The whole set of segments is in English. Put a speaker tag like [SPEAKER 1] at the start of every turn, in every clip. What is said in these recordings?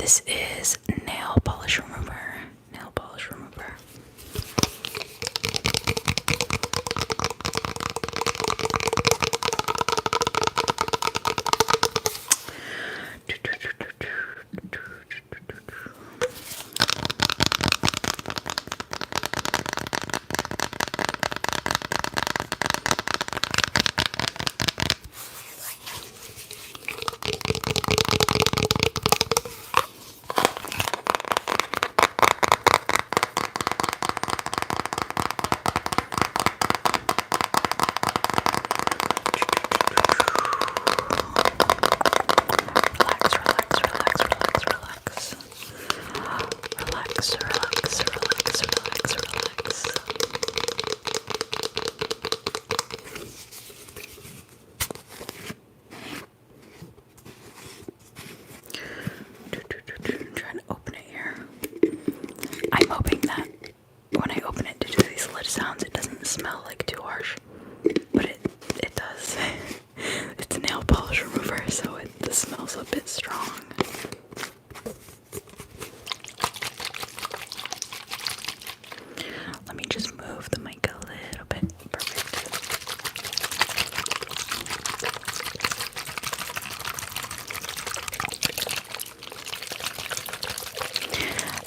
[SPEAKER 1] This is nail polish remover. Nail polish remover. Trying to open it here. I'm hoping that when I open it to do these lid sounds, it doesn't smell like too harsh, but it does. It's a nail polish remover, so the smell's a bit strong. Let me just move the mic a little bit. Perfect.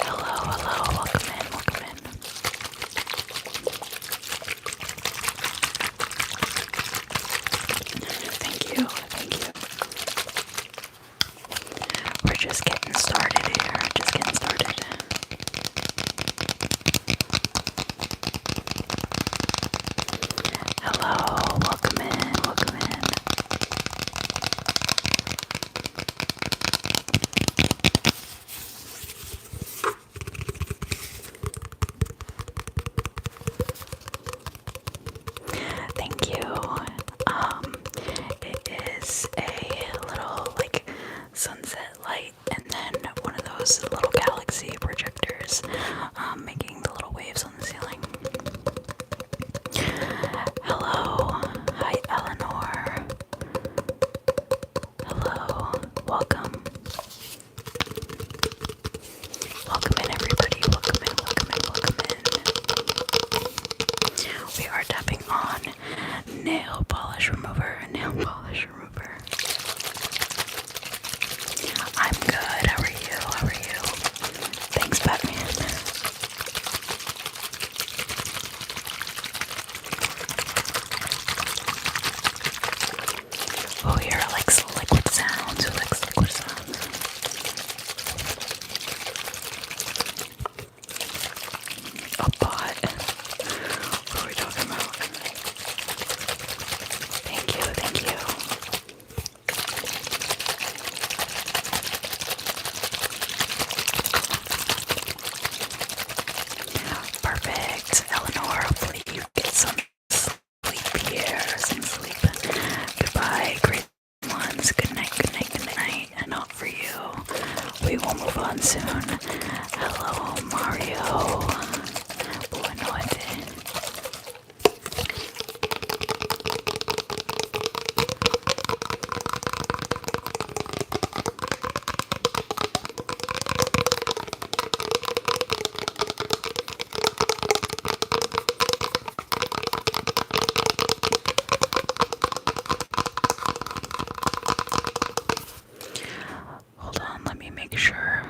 [SPEAKER 1] Hello, welcome in. Thank you. We're just getting started here, Hello, welcome in. Thank you. It is a little like sunset light and then one of those little galaxy projectors making the little waves on the ceiling. Hello. Hi, Eleanor. Hello. Welcome. Welcome in, everybody. Welcome in. We are tapping on nail polish remover. I'm good. How are you? Thanks, Batman. Oh, here are like some liquid sounds. Who likes liquid sounds? A bot. What are we talking about? Thank you. Perfect. Eleanor, hopefully you get some sleep here. Goodbye, great ones. Good night. And not for you. We will move on soon. Hello, Mario. Boa noite. Hold on, let me make sure.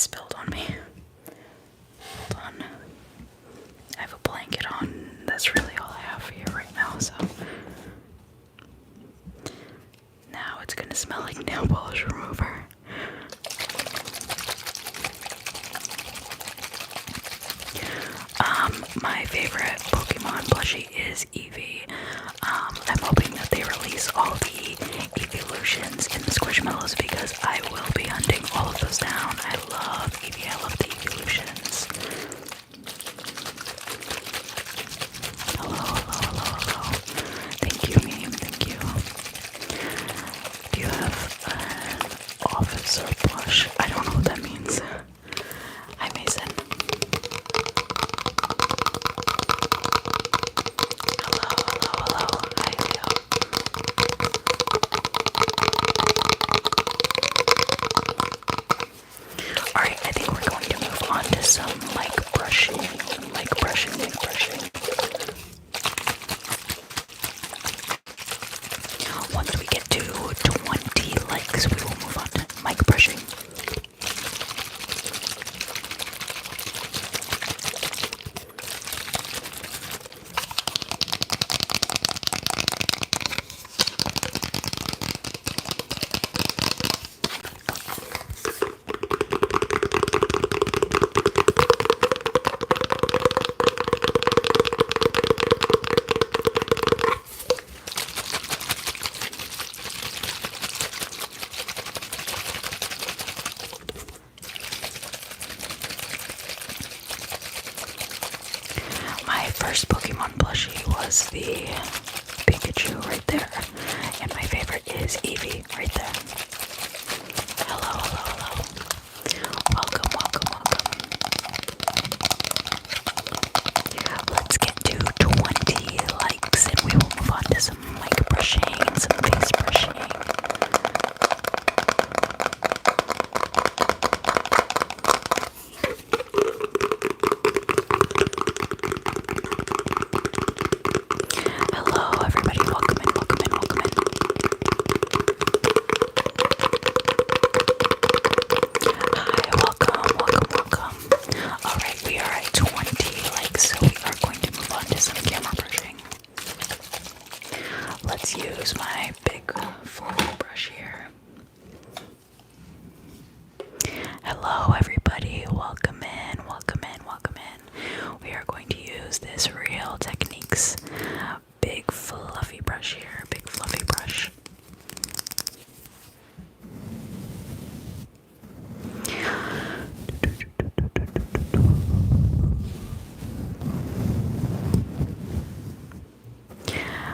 [SPEAKER 1] spilled on me. Hold on. I have a blanket on. That's really all I have here right now, so. Now it's gonna smell like nail polish remover. My favorite Pokemon plushie is Eevee. I'm hoping that they release all the evolutions in the Squishmallows because I will be hunting all of those down. I love Eevee. I love the evolutions. Hello, hello, hello, hello. Thank you, meme. Thank you. Do you have an officer plush? I don't know what that means. Hi, Mason. Hello, hello, hello. Hi, Leo. Alright, I think we're going to move on to some mic brushing. Mic brushing, mic brushing. Once we get to 20 likes, we will move on to mic brushing. My first Pokemon plushie was the Pikachu right there, and my favorite is Eevee right there. Hello, hello, hello. Welcome, welcome, welcome. Let's get to 20 likes and we will move on to some mic brushing and some face brushing. Hello, everybody. Welcome in, welcome in, welcome in. Hi, welcome, welcome, welcome. Alright, we are at 20 likes, so we are going to move on to some camera brushing. Let's use my big forehead brush here. Hello, everybody. Welcome in, welcome in, welcome in. We are going to use this Real Techniques big fluffy brush here. Big fluffy brush.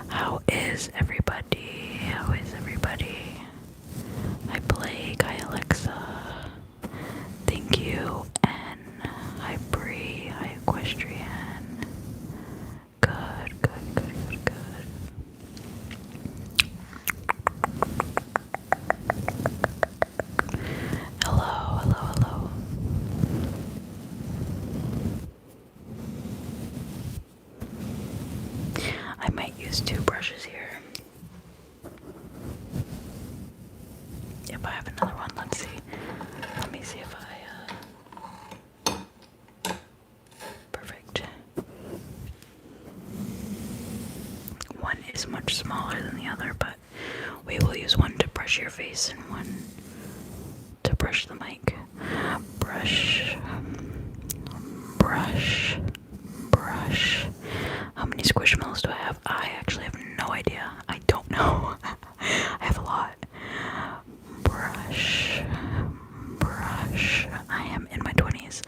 [SPEAKER 1] How is everybody? How is everybody? Hi Blake, hi Alexa. Thank you. And hi Bree, hi Equestrian. Good, good, good, good, good. Hello, hello, hello. I might use two brushes here. If I have another one, let's see. Let me see if perfect. One is much smaller than the other, but we will use one to brush your face and one to brush the mic. Brush, brush, brush. How many Squishmallows do I have? I actually have no idea. I don't know. I have a lot. Brush, brush. I am in my 20s.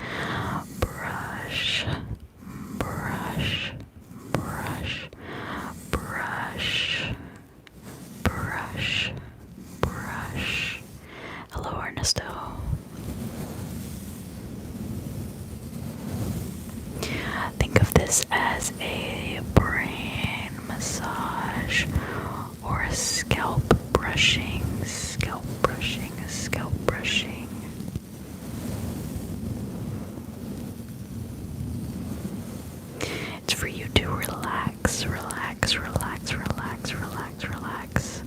[SPEAKER 1] Brush, brush, brush, brush, brush, brush. Hello, Ernesto. Think of this as a brain massage or a scalp brushing, scalp brushing, scalp brushing. It's for you to relax, relax, relax, relax, relax, relax.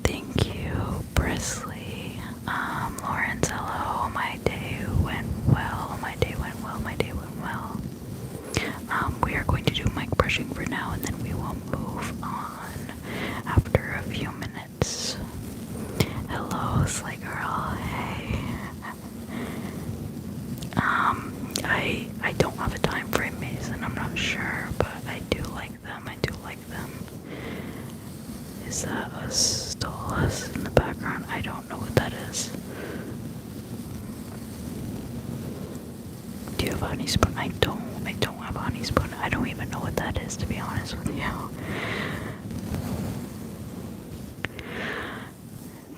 [SPEAKER 1] Thank you, Presley. Lawrence, hello. My have a honey spoon. I don't have a honey spoon. I don't even know what that is, to be honest with you.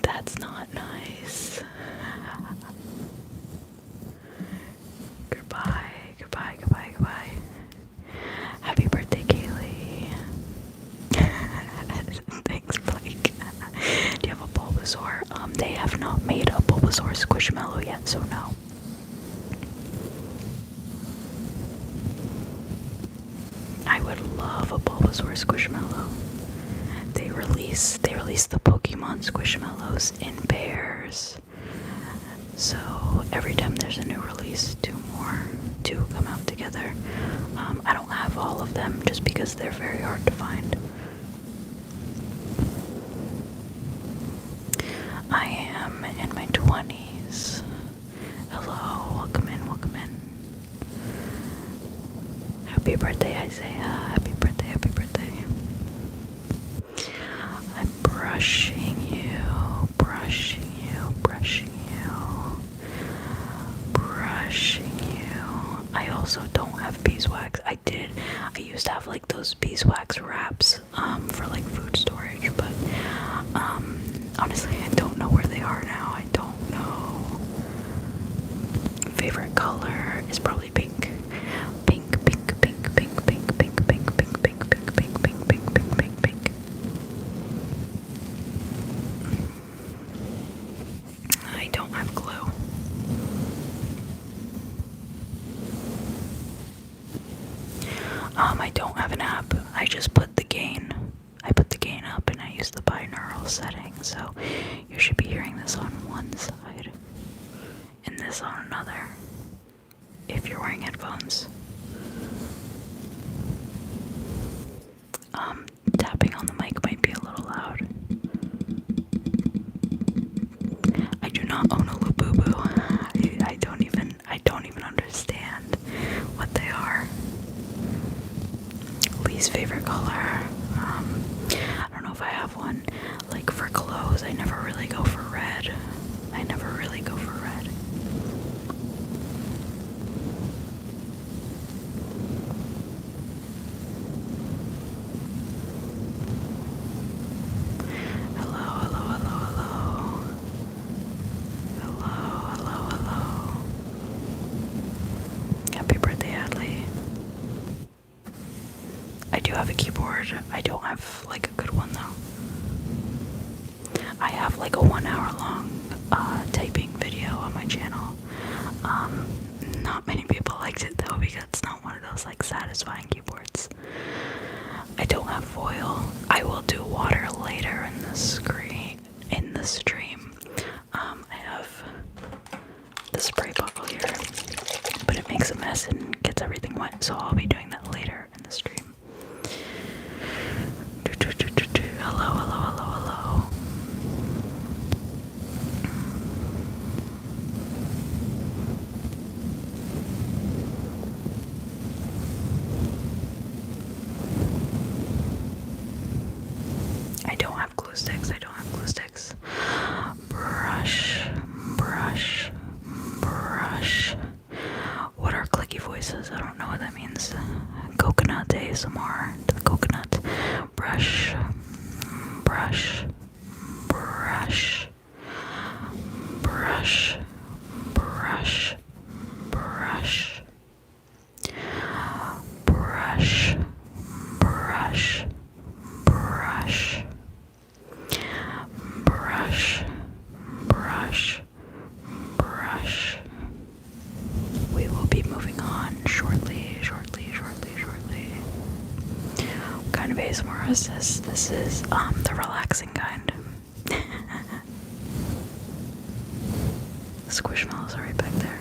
[SPEAKER 1] That's not nice. Goodbye, goodbye, goodbye, goodbye. Happy birthday, Kaylee. Thanks, Blake. Do you have a Bulbasaur? They have not made a Bulbasaur Squishmallow yet, so no. I would love a Bulbasaur Squishmallow. They release the Pokemon Squishmallows in pairs. So every time there's a new release, two come out together. I don't have all of them just because they're very hard to find. I am in my 20s. Hello, welcome in, welcome in. Happy birthday, Isaiah. Happy birthday, happy birthday. I'm brushing you, brushing you, brushing you, brushing you. I also don't have beeswax. I used to have like those beeswax wraps for like food storage, but honestly I don't know where they are now. I don't know. Favorite color is probably pink. Pink, pink, pink, pink, pink, pink, pink, pink, pink, pink, pink, pink, pink, pink, pink, pink. I don't have glue. I don't have an app. I just put the gain. I put the gain up and I use the binaural setting, so you should be hearing this on one side and this on another if you're wearing headphones. Tapping on the mic might be a little loud. I do not own a Labubu. I don't even understand what they are. Least favorite color. I don't know if I have one. Like for clothes, I never really go for red. I never really go for red. Hello, hello, hello, hello. Hello, hello, hello. Happy birthday, Adley. I do have a keyboard. I don't have like a good one though. I have like a 1 hour long typing video on my channel. Not many people liked it though because it's not one of those like satisfying keyboards. I don't have foil. I will do water later in the stream. I have the spray bottle here, but it makes a mess and gets everything wet, so I'll be doing that later in the stream. Hello, hello, hello, hello. I don't have glue sticks. I don't have glue sticks. Brush, brush, brush. What are clicky voices? I don't know what that means. Coconut ASMR to the coconut. Brush, brush, brush, brush, brush, brush, brush, brush, brush, brush, brush, brush. We will be moving on shortly, shortly, shortly, shortly. What kind of ASMR is this? This is the relaxing kind. Squishmallows are right back there.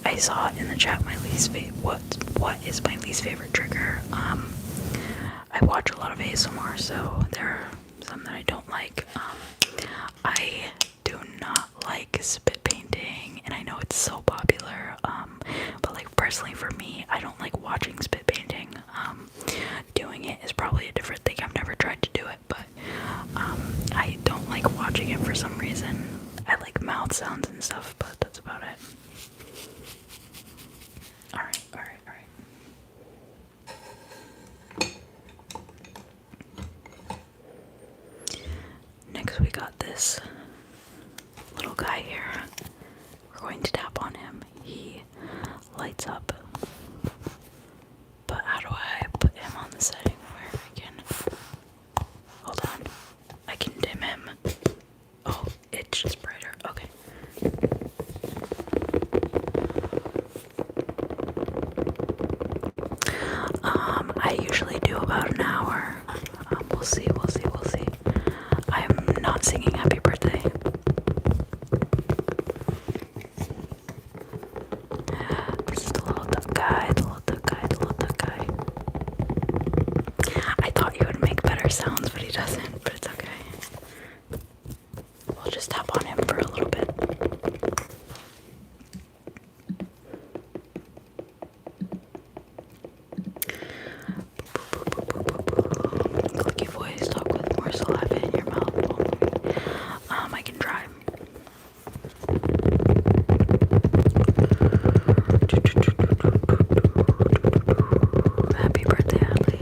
[SPEAKER 1] I saw in the chat my least favorite. What is my least favorite trigger? I watch a lot of ASMR, so there are some that I don't like. I do not like spit painting, and I know it's so popular. But like personally for me, I don't like watching spit painting. Doing it is probably a different thing. I've never tried to do it, but I don't like we got this little guy here. We're going to tap on him. He lights up. But how do I put him on the setting where I can... Hold on. I can dim him. Oh, it's just brighter. Okay. I usually do about an hour. We'll see. I'm not singing happy birthday. This is the little duck guy. I thought he would make better sounds, but he doesn't, but it's okay. We'll just tap on him for a little bit. Clicky voice, talk with more saliva in your mouth. I can try. Happy birthday, Adley.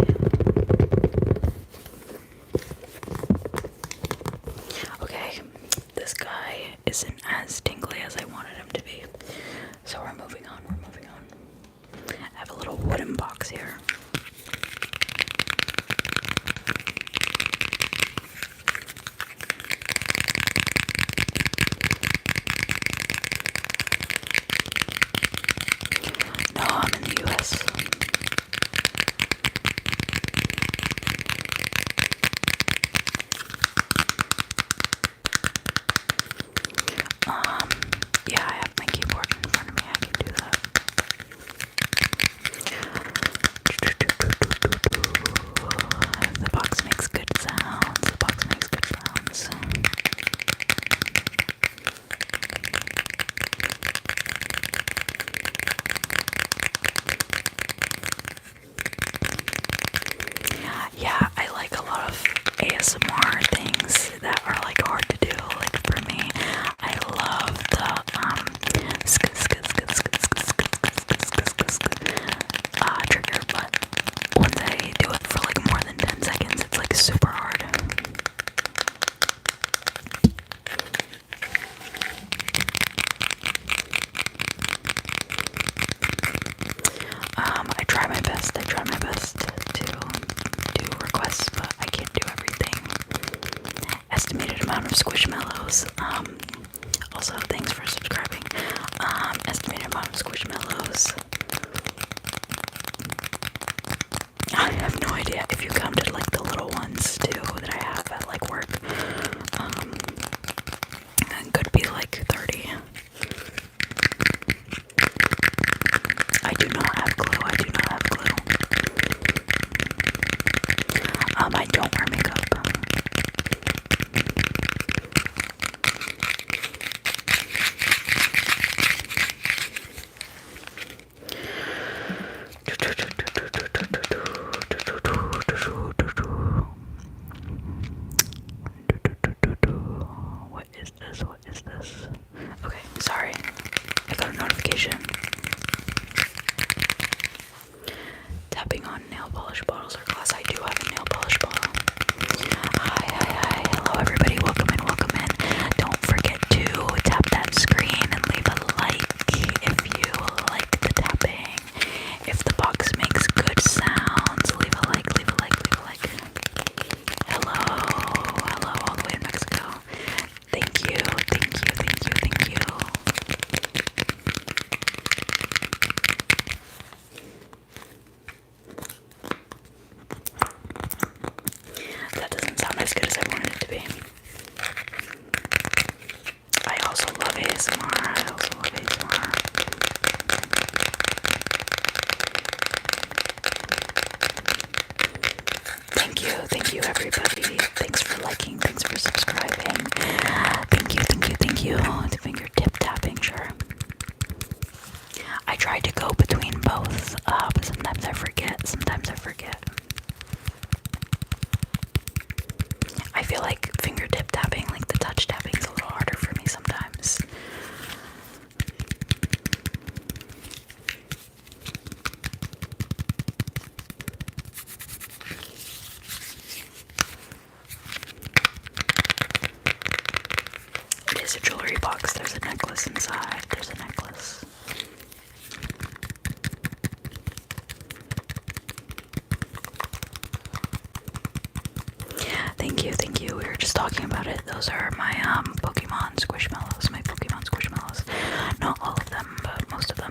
[SPEAKER 1] Okay, this guy isn't as tingly as I wanted him to be. So we're moving on. I have a little wooden box here. No, I'm in the US. Yeah, I have my keyboard in front of me. I can do that. The box makes good sounds. Yeah, I like a lot of ASMR things that are like hard to do. Like for me, I love the trigger, but when they do it for like more than 10 seconds, it's like super hard. I try my best to do requests, but I can't do everything. Estimated amount of squishmallows. Also, thanks for subscribing. Estimated amount of squishmallows. I have no idea if you counted like the little ones too that I have at like work. It could be like 30. I do not have glue. I don't wear makeup. What is this? Okay, sorry. I got a notification. Tapping on nail polish bottles or glass. I do have a nail polish bottle. Hi. Hello everybody. Welcome in. Don't forget to tap that screen and leave a like if you like the tapping. If the box makes good sounds, leave a like. Hello all the way in Mexico. Thank you. That doesn't sound as good as I wanted it to be. I also love ASMR. Thank you everybody. Thanks for liking, thanks for subscribing. Thank you. To fingertip tapping, sure. I tried to go between both, but sometimes I forget. I feel like fingertip tapping, like the touch tapping, is a little harder for me sometimes. is a jewelry box. There's a necklace inside. There's a necklace. Thank you, thank you. We were just talking about it. Those are my Pokemon Squishmallows. My Pokemon Squishmallows. Not all of them, but most of them.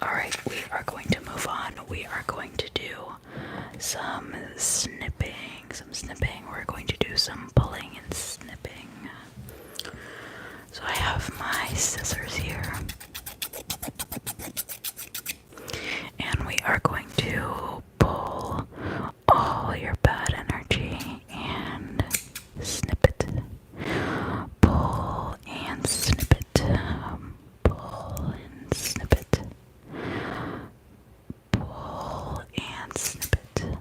[SPEAKER 1] Alright, we are going to move on. We are going to do some snipping. We're going to do some pulling and snipping. So I have my scissors here. And we are going to pull all your bad energy and snip it. Pull and snip it. Pull and snip it. Pull and snip it.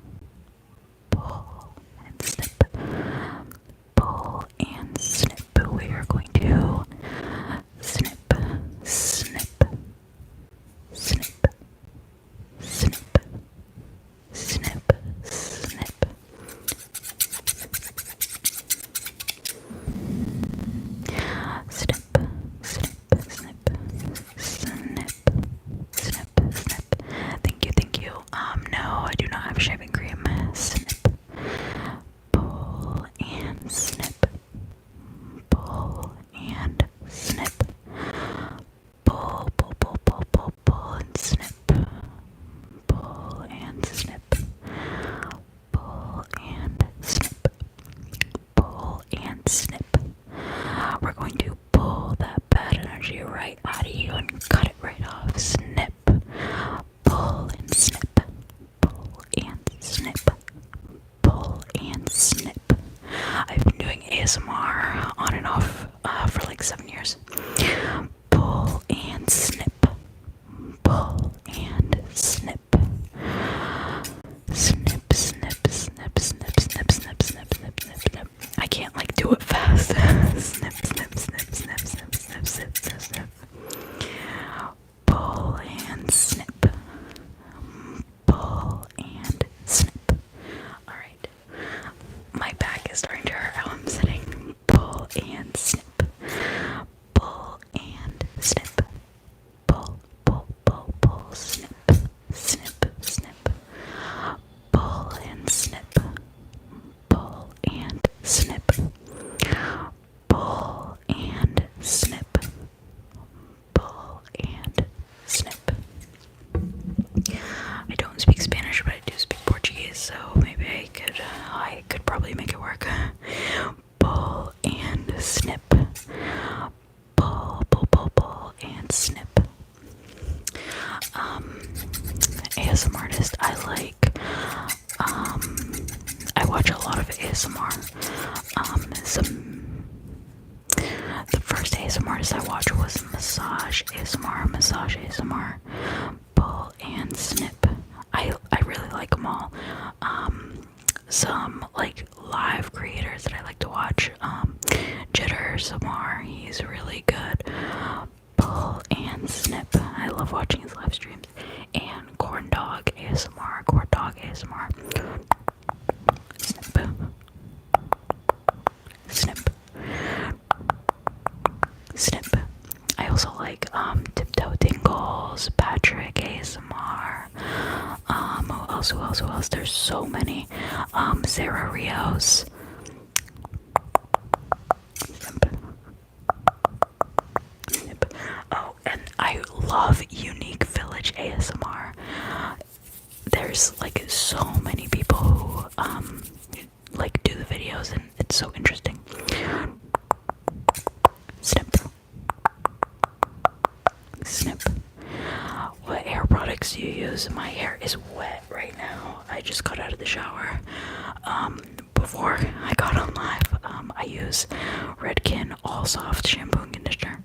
[SPEAKER 1] Pull and snip. Pull and snip. We are going to snip, snip, snip, snip, snip, snip. Snip, snip, snip, snip, snip, snip. Thank you. No, I do not have shaving cream. Snip. Pull and snip. Pull and snip. Pull, pull, pull, pull, pull, pull and snip. Pull and snip. Pull and snip. Pull and snip. We're going to pull that bad energy right out of you and cut it right off. Snip. Pull and snip. Pull and snip. Pull and snip. I've been doing ASMR on and off for like 7 years. Pull and snip. Pull and snip. Snip, snip, snip, snip, snip, snip, snip, snip, snip, snip. I can't like do it fast. Snip, snip, snip, snip, snip, snip, snip, snip, snip. Pull and snip. Pull and snip. Alright. My back is starting to hurt how I'm sitting. Pull and snip. Pull and snip. Pull, pull, pull, pull, snip. Snip, snip. Pull and snip. Pull and snip. Pull and snip. Pull and snip. I don't speak Spanish, but I do speak Portuguese, so maybe I could probably make it work. Pull and snip. Pull, pull, pull, pull, and snip. ASMR artist I like. I watch a lot of ASMR. The first ASMR artist I watched was Massage ASMR. Pull and snip. I really like them all. Some like live creators that I like to watch. Jitter Samar, he's really good. Pull and snip. I love watching his live streams. And Corn Dog ASMR. Snip. Snip. Snip. I also like Tiptoe Tingles, Patrick ASMR. Who else? There's so many. Sarah Rios. Snip. Oh, and I love Unique Village ASMR. There's like so many people who like do the videos, and it's so interesting. Snip. Snip. What hair products do you use? My hair is wet right now. I just got out of the shower. Before I got on live, I use Redken All Soft Shampoo and Conditioner.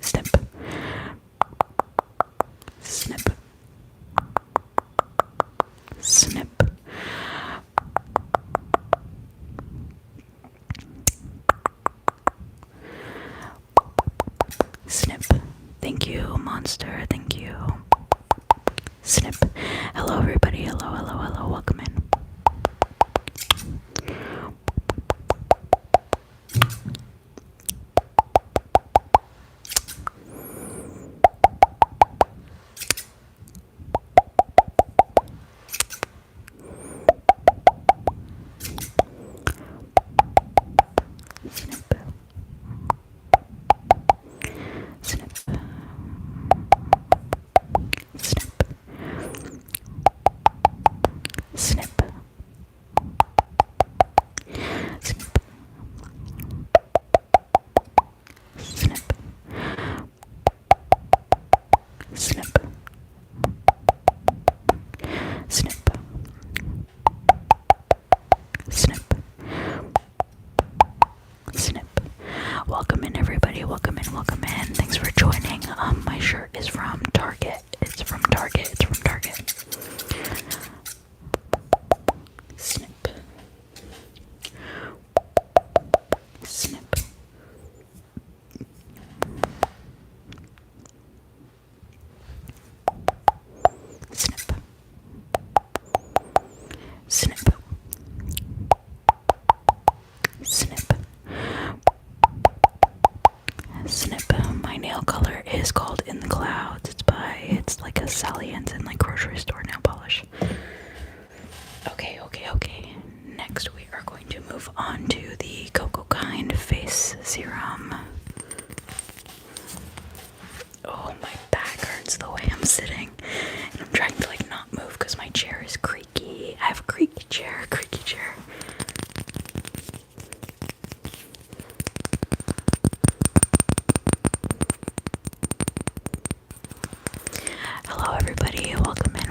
[SPEAKER 1] Snip. Snip. Snip. Snip. Thank you, Monster. Thank you. Snip. Hello, everybody. Hello. Welcome in. grocery store nail polish. Okay. Next we are going to move on to the Cocoa Kind face serum. Oh, my back hurts the way I'm sitting. And I'm trying to like not move because my chair is creaky. I have a creaky chair. Hello everybody, welcome in.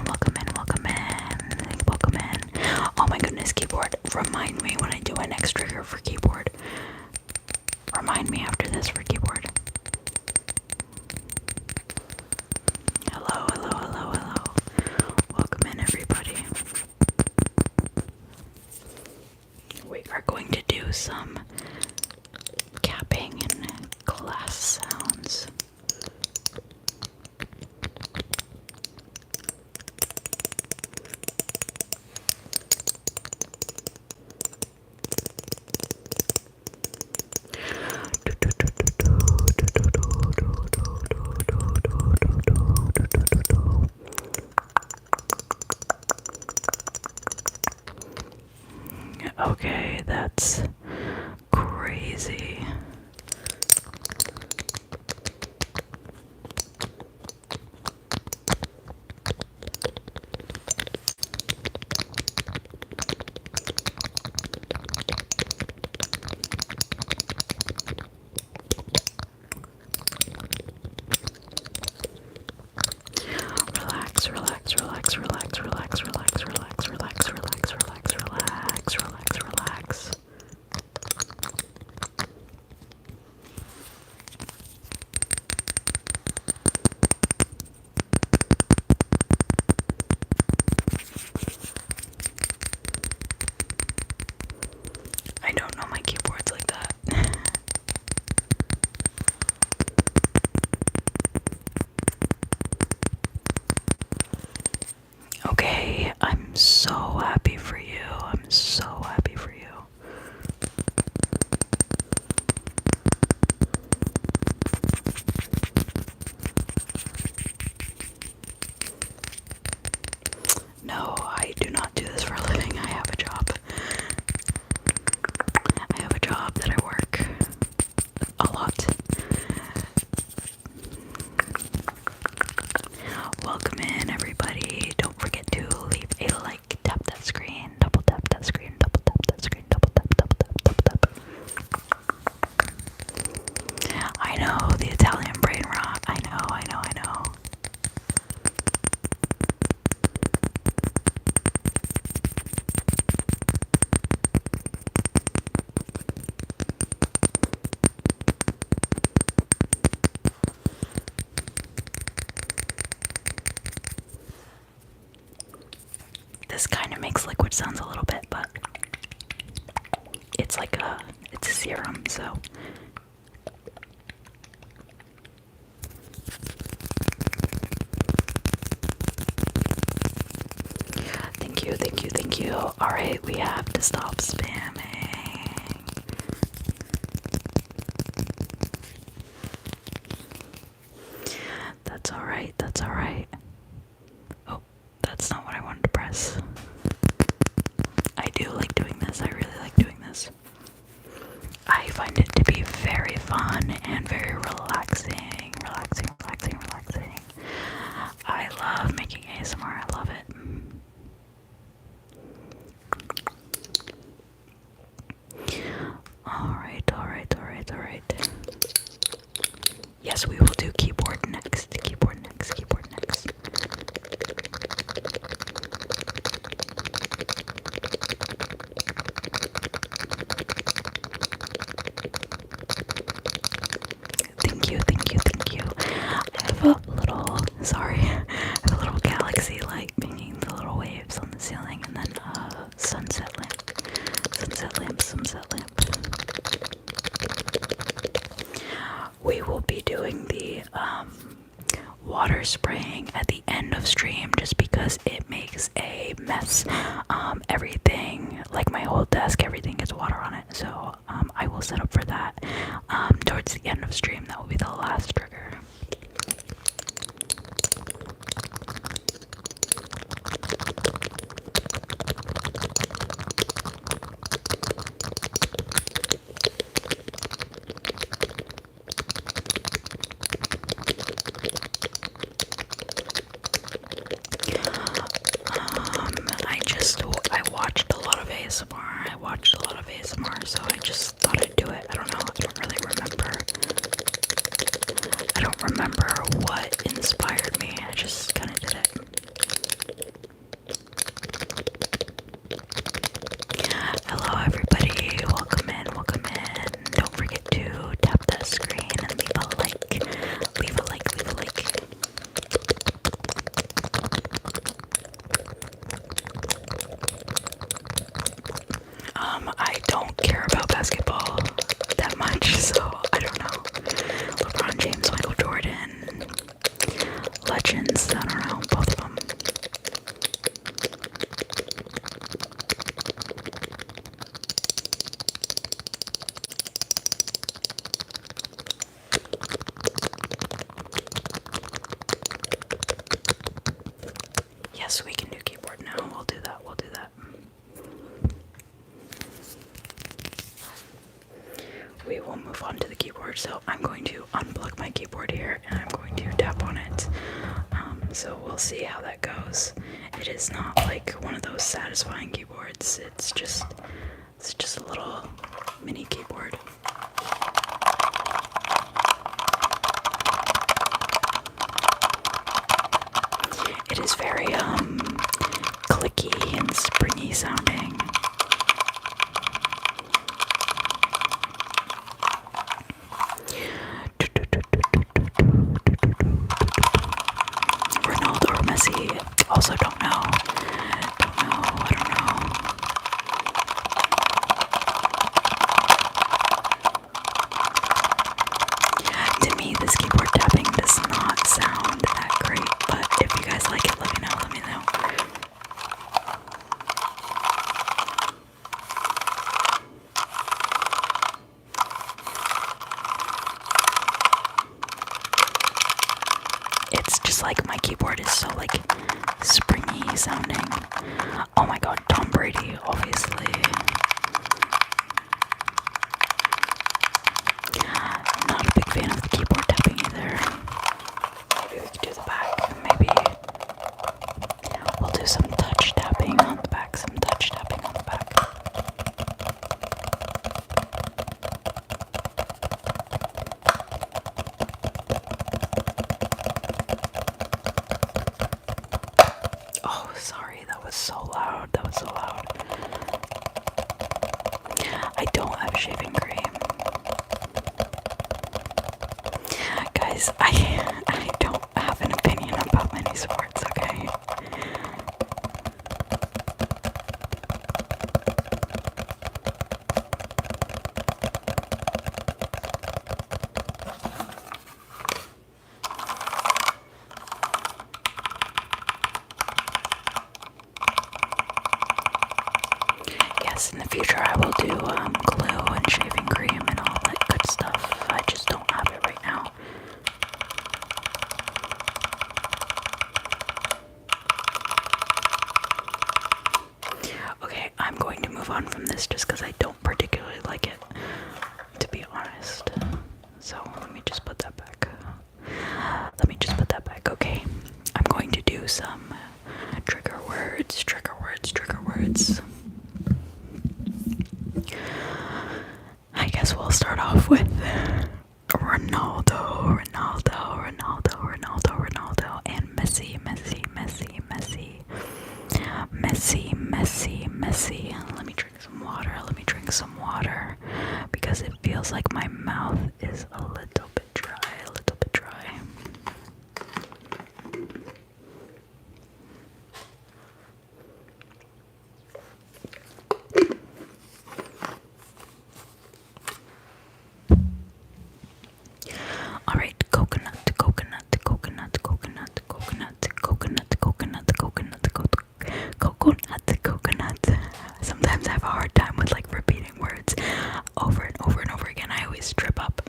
[SPEAKER 1] Oh my goodness, keyboard, remind me when I do a next trigger for keyboard. Remind me after this for keyboard. Hello. Welcome in everybody. We are going to do some capping and glass sounds. Okay, that's crazy. Relax. I don't know my keyboards like that. Okay, I'm so happy for you. No, I do not do this for a living. I have a job. That I work a lot. Welcome in everybody. Don't forget to leave a like, tap that screen, double tap that screen, double tap that screen, double tap. I know, the Italian brain rot. I know. This kind of makes liquid sounds a little bit, but it's like it's a serum, so. Thank you. Alright, we have to stop spamming. That's alright. Oh, that's not what I wanted to press. I do like doing this. I really like doing this. I find it to be very fun and very relaxing. I love making ASMR. I love it. Alright. Yes, we will do keyboard next. Thank you. I have a little galaxy light making the little waves on the ceiling, and then sunset lamp. We will be doing the water spraying at the end of stream just because it makes a mess. Everything, like my whole desk, everything gets water on it, so I will set up for that towards the end of stream. That will be the last trigger. so I just thought I'd do it. I don't know, I don't really remember. I don't remember what inspired me, I just kind of did it. Hello everybody, welcome in, welcome in. Don't forget to tap that screen and leave a like, leave a like, leave a like. I don't care about basketball that much, so I don't know. LeBron James, Michael Jordan, legends, I don't know, both of them. Yes, we can do keyboard now. We'll do that. We'll do that. We will move on to the keyboard. So I'm going to unplug my keyboard here and I'm going to tap on it. So we'll see how that goes. It is not like one of those satisfying keyboards. It's just a little mini keyboard. It is very clicky and springy sounding. Ronaldo or Messi, also don't know. I don't know. To me, this keyboard tapping does not sound that great, but if you guys like it, let me know, let me know. It's just like my keyboard is so like springy sounding. Oh my god, Tom Brady, obviously. Not a big fan of the keyboard tapping either. Maybe we could do the back. Maybe we'll do some touch tapping on the back. Some touch tapping on the back. Oh, sorry, that was so loud. That was so loud. I don't have shaving cream. Guys, I don't have an opinion about many sports, okay? Yes, in the future I will do glue and shaving cream and all that good stuff. I just don't have it right now. Okay, I'm going to move on from this just because I don't particularly like it, to be honest. So let me just put that back. Okay, I'm going to do some trigger words. I guess we'll start off with Ronaldo, and Messi. Let me drink some water, because it feels like my mouth is a little bit dry. Alright, coconut. Sometimes I have a hard time with like repeating words over and over again. I always trip up.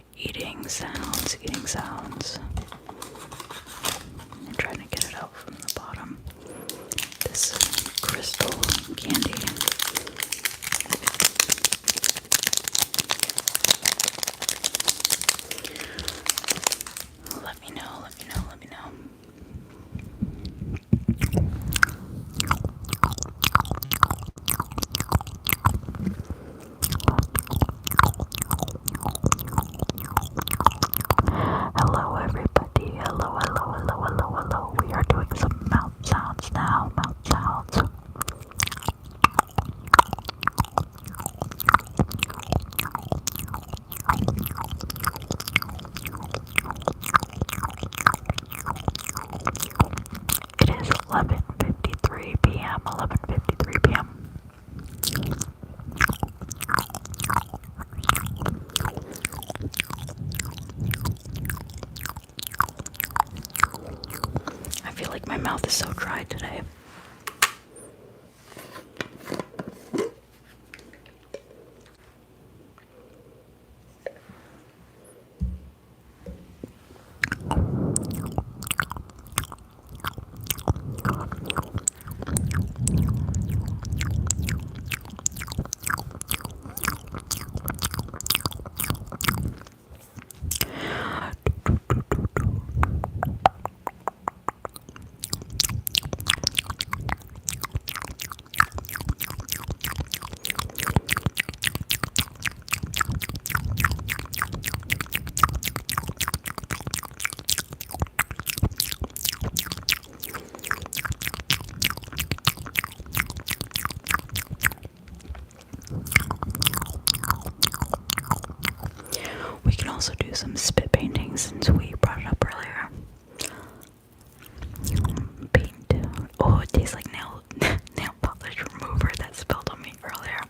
[SPEAKER 1] sounds, eating sounds. I'm trying to get it out from the bottom. This crystal candy. Let me know, let me know, let me know. Hello everybody, hello, hello, hello, hello, hello. We are doing some mouth sounds now, mouth sounds. It is 11:53 p.m., 11:53 p.m. I feel like my mouth is so dry today. We can also do some spit painting since we brought it up earlier. Paint. Oh, it tastes like nail polish remover that spilled on me earlier.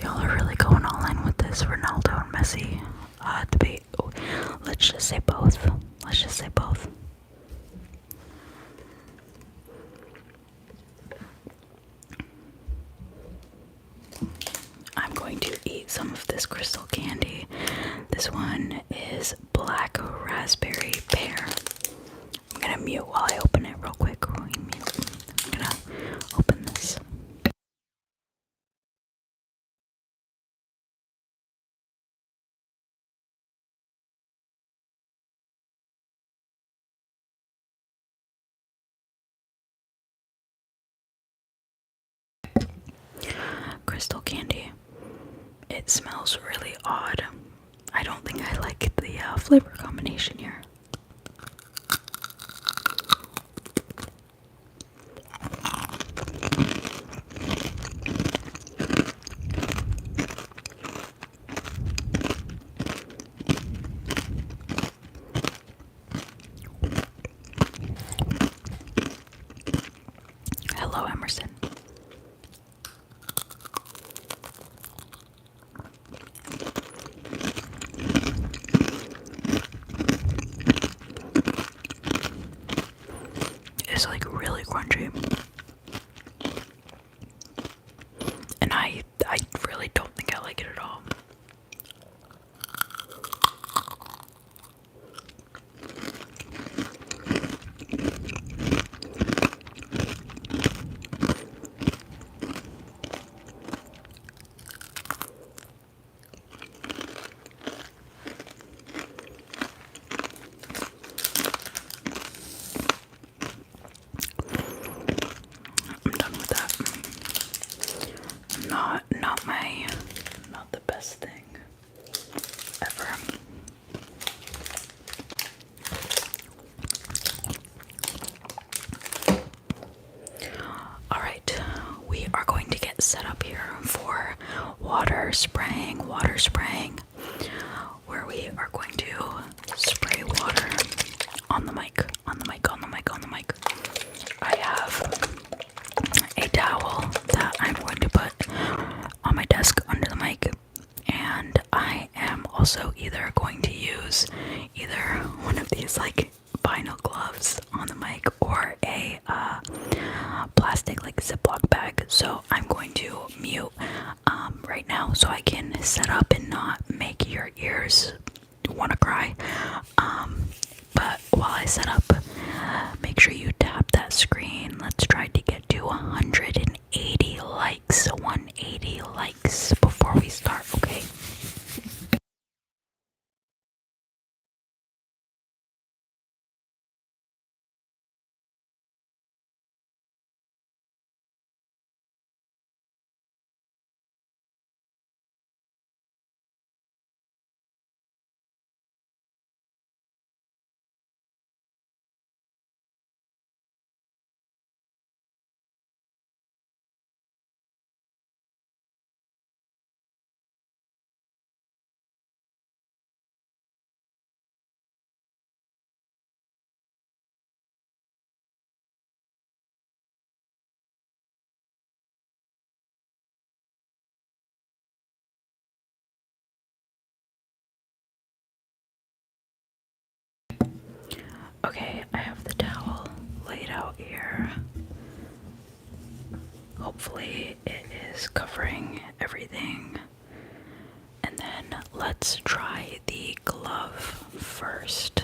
[SPEAKER 1] Y'all are really going all in with this Ronaldo and Messi debate. Oh, let's just say both. Let's just say both. I'm going to eat some of this crystal candy. This one is black raspberry pear. I'm gonna mute while I open it real quick. I'm gonna open this. Crystal candy. It smells really odd. I don't think I like the flavor combination here. Hello, Emerson. It's like really crunchy. And I really don't think I like it at all. setup here for water spraying, where we are going to spray water on the mic, on the mic. I have a towel that I'm going to put on my desk under the mic, and I am also either going to use either one of these like vinyl gloves on the mic or a plastic like Ziploc bag. So I'm going to mute right now so I can set up and not make your ears want to cry. But while I set up, make sure you tap that screen. Let's try to get to 180 likes, 180 likes before we start, okay? Okay, I have the towel laid out here. Hopefully it is covering everything. And then let's try the glove first.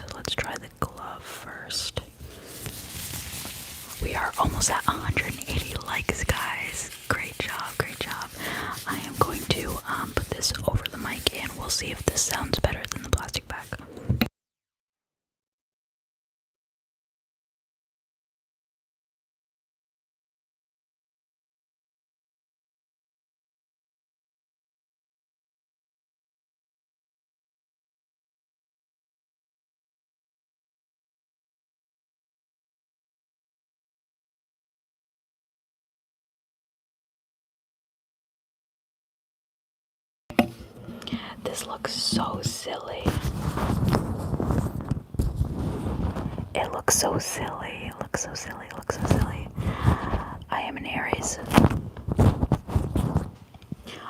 [SPEAKER 1] We are almost at 180 likes, guys. Great job, great job. I am going to put this over the mic and we'll see if this sounds better than the plastic bag. This looks so silly. It looks so silly. I am an Aries.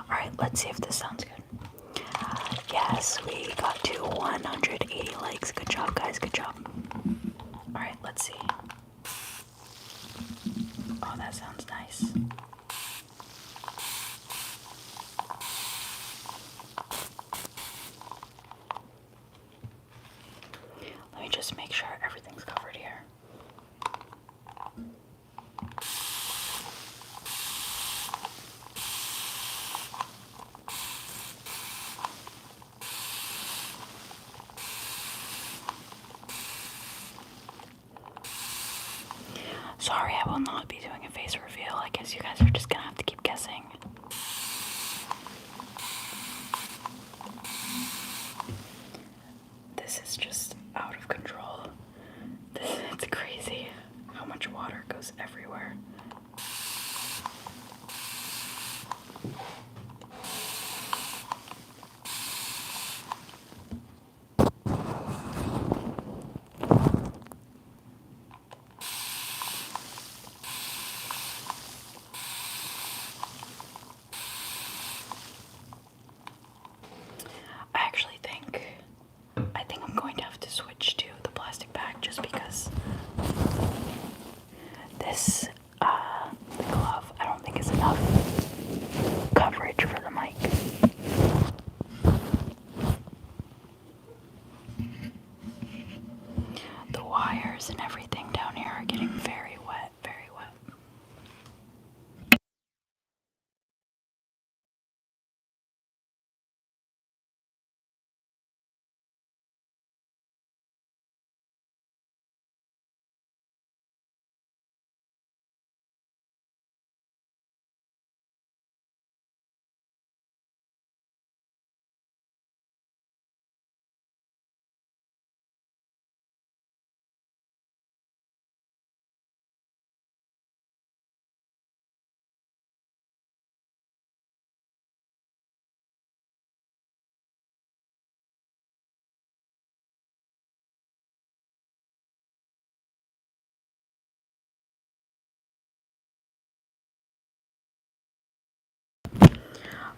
[SPEAKER 1] Alright, let's see if this sounds good. Yes, we got to 180 likes. Good job, guys. Good job. Alright, let's see. Oh, that sounds nice. Let me just make sure everything's covered here. Sorry, I will not be doing a face reveal. I guess you guys are just gonna have to keep guessing. This is just out of control. It's crazy how much water goes everywhere.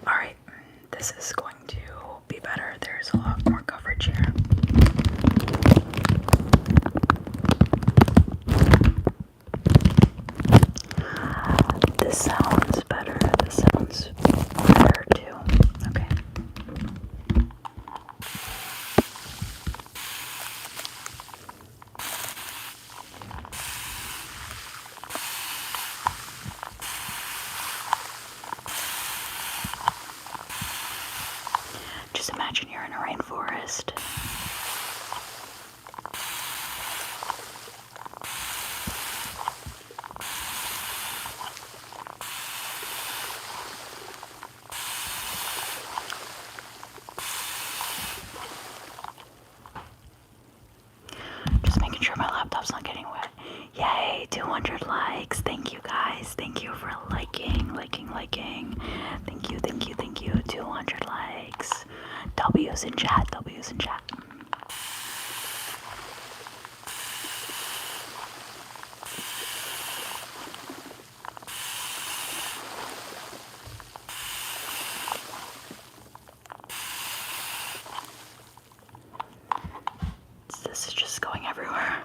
[SPEAKER 1] Alright, this is going to be better. There's a lot more coverage here. This sounds better. This sounds better too. Okay. Just imagine you're in a rainforest. Just making sure my laptop's not getting wet. Yay, 200 likes. Thank you guys. Thank you for liking. Thank you. 200 likes. W's in chat. This is just going everywhere.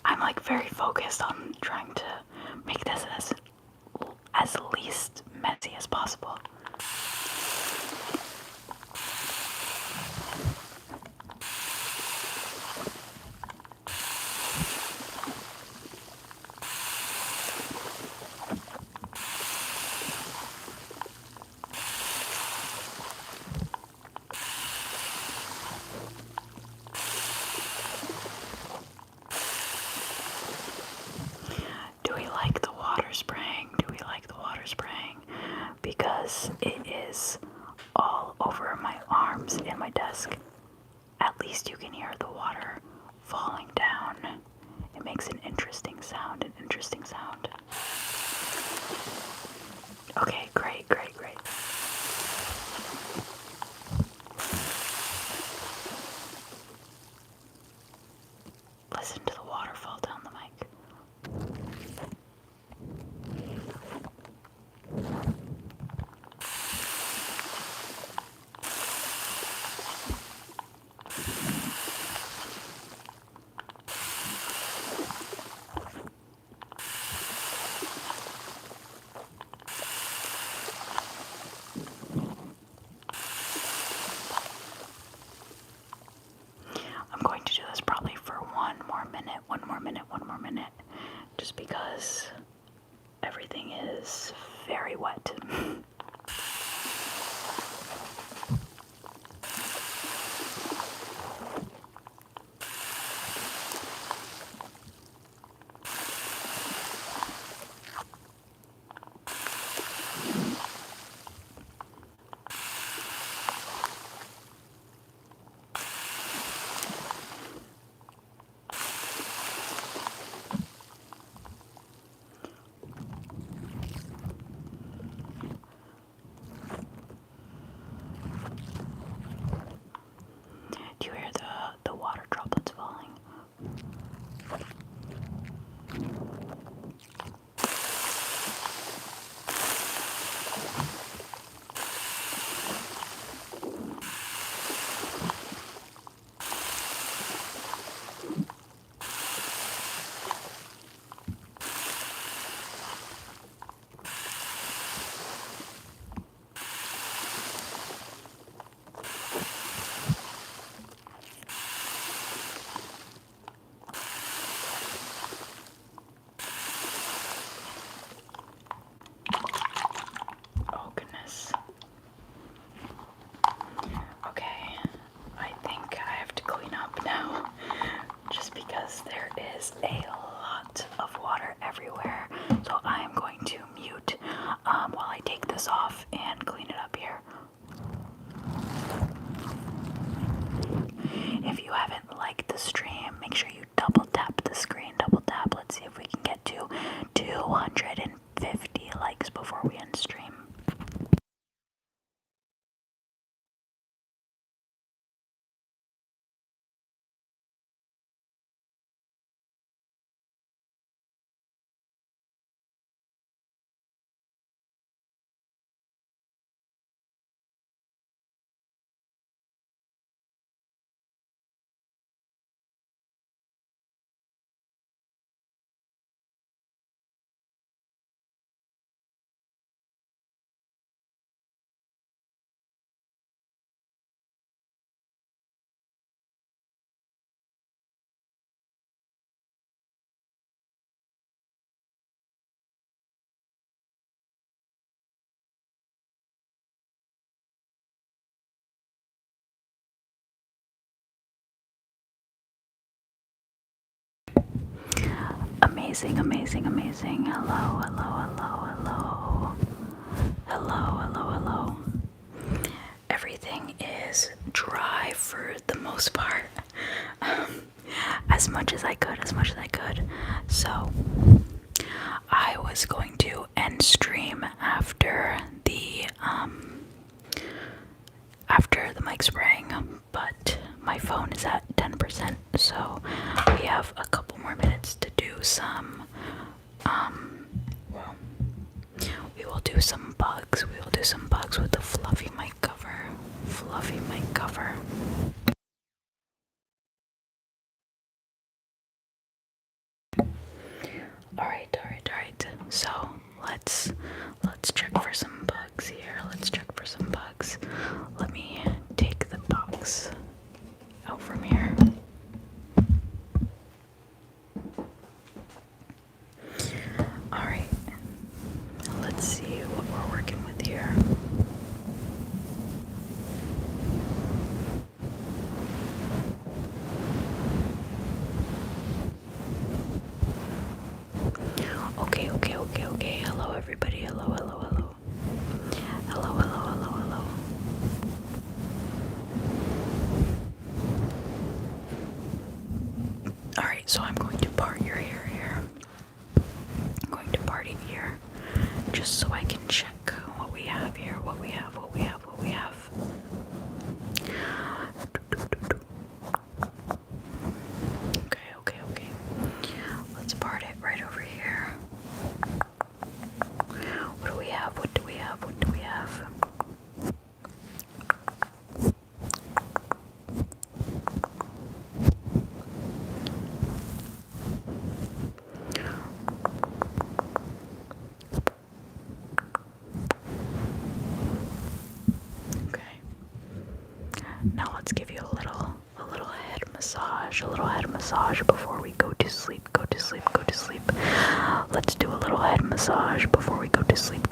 [SPEAKER 1] I'm like very focused on trying to make this as least messy as possible. Do we like the water spraying? Because it is all over my arms and my desk. At least you can hear the water falling down. It makes an interesting sound. Okay, great. Listen to the water fall down the mic. I'm going to do this probably for one more minute, just because everything is very wet. Do you hear the water droplets falling? Oh goodness. Okay, I think I have to clean up now, just because there is a lot of water everywhere. So I am going to mute while I take this off and clean it up here. If you haven't liked the stream, make sure you double tap the screen, Let's see if we can get to 250 likes before we end stream. amazing, amazing, amazing. Hello, hello, hello, hello. Hello, hello, hello. Everything is dry for the most part. As much as I could, So, I was going to end stream after the mic spraying, but my phone is at 10%, so we have a couple more minutes to do some, well, we will do some bugs. We will do some bugs with the fluffy mic cover. Fluffy mic cover. Alright. So let's check for some bugs here. Let me take the box out from here. Alright. Let's see what we're working with here. Okay. Hello, everybody. Hello. Alright, so I'm going to part your hair here. I'm going to part it here, just so I can check what we have here. What we have. Okay. Let's part it right over here. What do we have? Okay. Now let's give you a little head massage before we go to sleep. Let's do a little head massage before we go to sleep.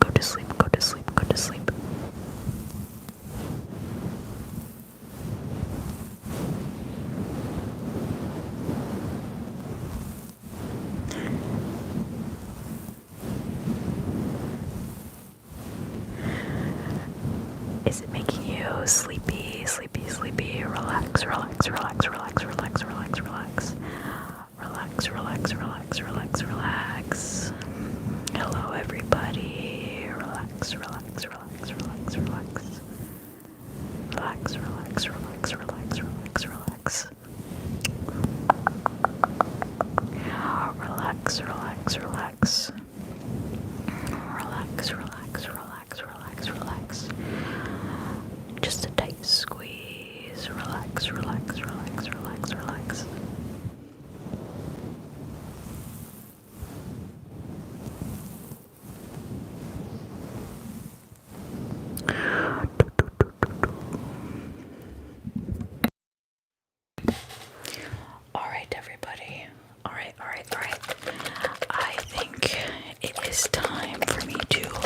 [SPEAKER 1] Is it making you sleepy? Relax. Hello, everybody. Relax. Just a tight squeeze. Relax. Alright, everybody. Alright. I think it is time for me to